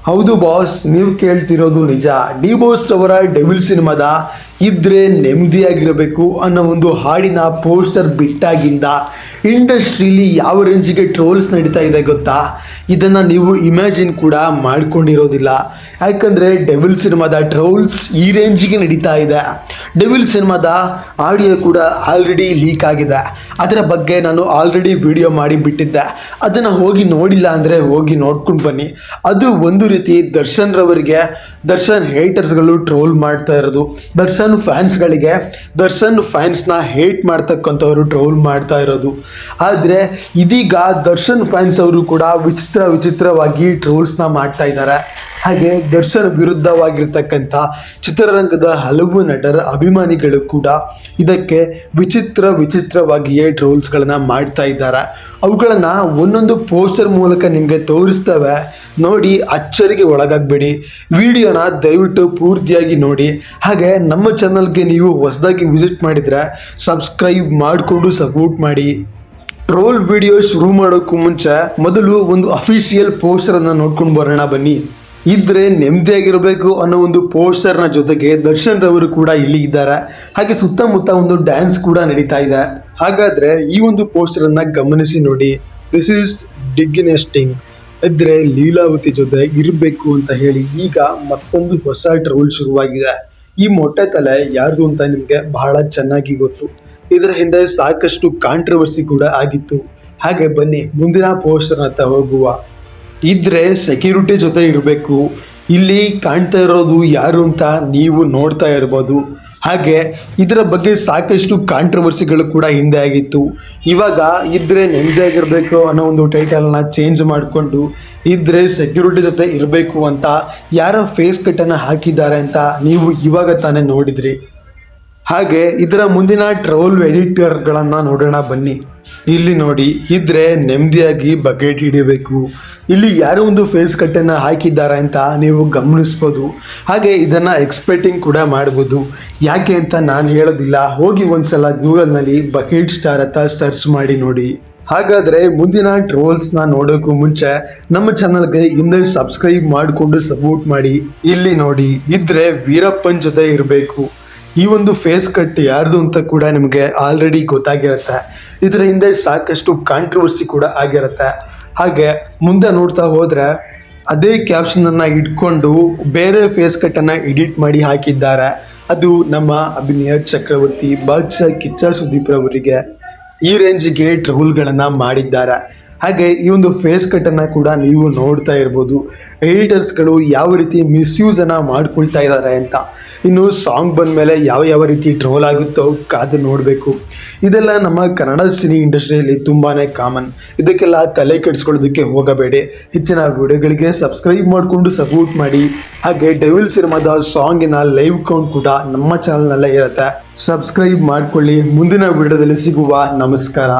ಹೌದು ಬಾಸ್, ನೀವು ಕೇಳ್ತಿರೋದು ನಿಜ. ಡಿ ಬಾಸ್ ಅವರ ಡೆವಿಲ್ ಸಿನಿಮಾದ ಇದ್ರೆ ನೆಮ್ಮದಿಯಾಗಿರಬೇಕು ಅನ್ನೋ ಒಂದು ಹಾಡಿನ ಪೋಸ್ಟರ್ ಬಿಟ್ಟಾಗಿಂದ ಇಂಡಸ್ಟ್ರೀಲಿ ಯಾವ ರೇಂಜಿಗೆ ಟ್ರೋಲ್ಸ್ ನಡೀತಾ ಇದೆ ಗೊತ್ತಾ? ಇದನ್ನು ನೀವು ಇಮ್ಯಾಜಿನ್ ಕೂಡ ಮಾಡ್ಕೊಂಡಿರೋದಿಲ್ಲ. ಯಾಕಂದರೆ ಡೆವಿಲ್ ಸಿನಿಮಾದ ಟ್ರೋಲ್ಸ್ ಈ ರೇಂಜಿಗೆ ನಡೀತಾ ಇದೆ. ಡೆವಿಲ್ ಸಿನಿಮಾದ ಆಡಿಯೋ ಕೂಡ ಆಲ್ರೆಡಿ ಲೀಕ್ ಆಗಿದೆ. ಅದರ ಬಗ್ಗೆ ನಾನು ಆಲ್ರೆಡಿ ವಿಡಿಯೋ ಮಾಡಿ ಬಿಟ್ಟಿದ್ದೆ. ಅದನ್ನು ಹೋಗಿ ನೋಡಿಲ್ಲ ಅಂದರೆ ಹೋಗಿ ನೋಡ್ಕೊಂಡು ಬನ್ನಿ. ಅದು ಒಂದು ರೀತಿ ದರ್ಶನ್ ರವರಿಗೆ ದರ್ಶನ್ ಹೇಟರ್ಸ್ಗಳು ಟ್ರೋಲ್ ಮಾಡ್ತಾ ಇರೋದು, ದರ್ಶನ್ ಫ್ಯಾನ್ಸ್ಗಳಿಗೆ ದರ್ಶನ್ ಫ್ಯಾನ್ಸ್ನ ಹೇಟ್ ಮಾಡ್ತಕ್ಕಂಥವ್ರು ಟ್ರೋಲ್ ಮಾಡ್ತಾ ಇರೋದು. ಆದರೆ ಇದೀಗ ದರ್ಶನ್ ಫ್ಯಾನ್ಸ್ ಅವರು ಕೂಡ ವಿಚಿತ್ರವಾಗಿ ಟ್ರೋಲ್ಸ್ನ ಮಾಡ್ತಾ ಇದ್ದಾರೆ. ಹಾಗೆ ದರ್ಶನ್ ವಿರುದ್ಧವಾಗಿರ್ತಕ್ಕಂಥ ಚಿತ್ರರಂಗದ ಹಲವು ನಟರ ಅಭಿಮಾನಿಗಳು ಕೂಡ ಇದಕ್ಕೆ ವಿಚಿತ್ರವಾಗಿಯೇ ಟ್ರೋಲ್ಸ್ಗಳನ್ನು ಮಾಡ್ತಾ ಇದ್ದಾರೆ. ಅವುಗಳನ್ನು ಒಂದೊಂದು ಪೋಸ್ಟರ್ ಮೂಲಕ ನಿಮಗೆ ತೋರಿಸ್ತೇವೆ, ನೋಡಿ ಅಚ್ಚರಿಗೆ ಒಳಗಾಗಬೇಡಿ. ವಿಡಿಯೋನ ದಯವಿಟ್ಟು ಪೂರ್ತಿಯಾಗಿ ನೋಡಿ. ಹಾಗೆ ನಮ್ಮ ಚಾನಲ್ಗೆ ನೀವು ಹೊಸದಾಗಿ ವಿಸಿಟ್ ಮಾಡಿದರೆ ಸಬ್ಸ್ಕ್ರೈಬ್ ಮಾಡಿಕೊಂಡು ಸಪೋರ್ಟ್ ಮಾಡಿ. ಟ್ರೋಲ್ ವಿಡಿಯೋ ಶುರು ಮಾಡೋಕ್ಕೂ ಮುಂಚೆ ಮೊದಲು ಒಂದು ಅಫಿಷಿಯಲ್ ಪೋಸ್ಟರನ್ನು ನೋಡ್ಕೊಂಡು ಬರೋಣ ಬನ್ನಿ. ಇದ್ರೆ ನೆಮ್ಮದಿಯಾಗಿರಬೇಕು ಅನ್ನೋ ಒಂದು ಪೋಸ್ಟರ್ನ ಜೊತೆಗೆ ದರ್ಶನ್ ರವರು ಕೂಡ ಇಲ್ಲಿ ಇದ್ದಾರೆ. ಹಾಗೆ ಸುತ್ತಮುತ್ತ ಒಂದು ಡ್ಯಾನ್ಸ್ ಕೂಡ ನಡೀತಾ ಇದೆ. ಹಾಗಾದರೆ ಈ ಒಂದು ಪೋಸ್ಟರನ್ನು ಗಮನಿಸಿ ನೋಡಿ. This is disgusting. ಇದ್ರೆ ಲೀಲಾವತಿ ಜೊತೆ ಇರಬೇಕು ಅಂತ ಹೇಳಿ ಈಗ ಮತ್ತೊಂದು ಹೊಸ ಟ್ರೋಲ್ ಶುರುವಾಗಿದೆ. ಈ ಮೊಟ್ಟೆ ತಲೆ ಯಾರ್ದು ಅಂತ ನಿಮಗೆ ಬಹಳ ಚೆನ್ನಾಗಿ ಗೊತ್ತು. ಇದರ ಹಿಂದೆ ಸಾಕಷ್ಟು ಕಾಂಟ್ರವರ್ಸಿ ಕೂಡ ಆಗಿತ್ತು. ಹಾಗೆ ಬನ್ನಿ ಮುಂದಿನ ಪೋಸ್ಟರ್ನತ್ತ ಹೋಗುವ. ಇದ್ರೆ ಸೆಕ್ಯೂರಿಟಿ ಜೊತೆ ಇರಬೇಕು. ಇಲ್ಲಿ ಕಾಣ್ತಾ ಇರೋದು ಯಾರು ಅಂತ ನೀವು ನೋಡ್ತಾ ಇರ್ಬೋದು. ಹಾಗೆ ಇದರ ಬಗ್ಗೆ ಸಾಕಷ್ಟು ಕಾಂಟ್ರವರ್ಸಿಗಳು ಕೂಡ ಹಿಂದೆ ಆಗಿತ್ತು. ಇವಾಗ ಇದ್ರೆ ನೆಮ್ಮದಿಯಾಗಿರಬೇಕು ಅನ್ನೋ ಒಂದು ಟೈಟಲ್ನ ಚೇಂಜ್ ಮಾಡಿಕೊಂಡು ಇದ್ರೆ ಸೆಕ್ಯೂರಿಟಿ ಜೊತೆ ಇರಬೇಕು ಅಂತ ಯಾರ ಫೇಸ್ ಕಟ್ಟನ್ನು ಹಾಕಿದ್ದಾರೆ ಅಂತ ನೀವು ಇವಾಗ ತಾನೇ ನೋಡಿದ್ರಿ. ಹಾಗೆ ಇದರ ಮುಂದಿನ ಟ್ರೋಲ್ ಎಡಿಟರ್ಗಳನ್ನು ನೋಡೋಣ ಬನ್ನಿ. ಇಲ್ಲಿ ನೋಡಿ, ಇದ್ರೆ ನೆಮ್ಮದಿಯಾಗಿ ಬಕೆಟ್ ಹಿಡಿಯಬೇಕು. ಇಲ್ಲಿ ಯಾರೋ ಒಂದು ಫೇಸ್ ಕಟ್ಟನ್ನು ಹಾಕಿದ್ದಾರೆ ಅಂತ ನೀವು ಗಮನಿಸ್ಬೋದು. ಹಾಗೆ ಇದನ್ನು ಎಕ್ಸ್ಪೆಕ್ಟಿಂಗ್ ಕೂಡ ಮಾಡ್ಬೋದು. ಯಾಕೆ ಅಂತ ನಾನು ಹೇಳೋದಿಲ್ಲ, ಹೋಗಿ ಒಂದ್ಸಲ ಗೂಗಲ್ನಲ್ಲಿ ಬಕೆಟ್ ಸ್ಟಾರ್ ಅಂತ ಸರ್ಚ್ ಮಾಡಿ ನೋಡಿ. ಹಾಗಾದರೆ ಮುಂದಿನ ಟ್ರೋಲ್ಸ್ನ ನೋಡೋಕ್ಕೂ ಮುಂಚೆ ನಮ್ಮ ಚಾನಲ್ಗೆ ಹಿಂದೆ ಸಬ್ಸ್ಕ್ರೈಬ್ ಮಾಡಿಕೊಂಡು ಸಪೋರ್ಟ್ ಮಾಡಿ. ಇಲ್ಲಿ ನೋಡಿ, ಇದ್ರೆ ವೀರಪ್ಪನ್ ಜೊತೆ ಇರಬೇಕು. ಈ ಒಂದು ಫೇಸ್ ಕಟ್ ಯಾರ್ದು ಅಂತ ಕೂಡ ನಿಮಗೆ ಆಲ್ರೆಡಿ ಗೊತ್ತಾಗಿರುತ್ತೆ. ಇದರ ಹಿಂದೆ ಸಾಕಷ್ಟು ಕಾಂಟ್ರವರ್ಸಿ ಕೂಡ ಆಗಿರುತ್ತೆ. ಹಾಗೆ ಮುಂದೆ ನೋಡ್ತಾ ಹೋದರೆ ಅದೇ ಕ್ಯಾಪ್ಷನನ್ನು ಇಟ್ಕೊಂಡು ಬೇರೆ ಫೇಸ್ ಕಟ್ಟನ್ನು ಎಡಿಟ್ ಮಾಡಿ ಹಾಕಿದ್ದಾರೆ. ಅದು ನಮ್ಮ ಅಭಿನಯ ಚಕ್ರವರ್ತಿ ಬಾದ್ಶಾ ಕಿಚ್ಚ ಸುದೀಪ್ ರವರಿಗೆ ಈ ರೇಂಜಿಗೆ ಟ್ರೋಲ್ಗಳನ್ನು ಮಾಡಿದ್ದಾರೆ. ಹಾಗೆ ಈ ಒಂದು ಫೇಸ್ ಕಟ್ಟನ್ನು ಕೂಡ ನೀವು ನೋಡ್ತಾ ಇರ್ಬೋದು. ಎಡಿಟರ್ಸ್ಗಳು ಯಾವ ರೀತಿ ಮಿಸ್ಯೂಸನ್ನು ಮಾಡ್ಕೊಳ್ತಾ ಇದ್ದಾರೆ ಅಂತ. ಇನ್ನು ಸಾಂಗ್ ಬಂದ ಮೇಲೆ ಯಾವ ರೀತಿ ಟ್ರೋಲ್ ಆಗುತ್ತೋ ಕಾದು ನೋಡಬೇಕು. ಇದೆಲ್ಲ ನಮ್ಮ ಕನ್ನಡ ಸಿನಿ ಇಂಡಸ್ಟ್ರಿಯಲ್ಲಿ ತುಂಬಾ ಕಾಮನ್. ಇದಕ್ಕೆಲ್ಲ ತಲೆ ಕೆಡಿಸ್ಕೊಳ್ಳೋದಕ್ಕೆ ಹೋಗಬೇಡಿ. ಹೆಚ್ಚಿನ ವಿಡಿಯೋಗಳಿಗೆ ಸಬ್ಸ್ಕ್ರೈಬ್ ಮಾಡಿಕೊಂಡು ಸಪೋರ್ಟ್ ಮಾಡಿ. ಹಾಗೆ ಡೆವಿಲ್ ಸಿನಿಮಾದ ಸಾಂಗಿನ ಲೈವ್ ಕೌಂಟ್ ಕೂಡ ನಮ್ಮ ಚಾನಲ್ನಲ್ಲೇ ಇರುತ್ತೆ. ಸಬ್ಸ್ಕ್ರೈಬ್ ಮಾಡಿಕೊಳ್ಳಿ. ಮುಂದಿನ ವಿಡಿಯೋದಲ್ಲಿ ಸಿಗುವ. ನಮಸ್ಕಾರ.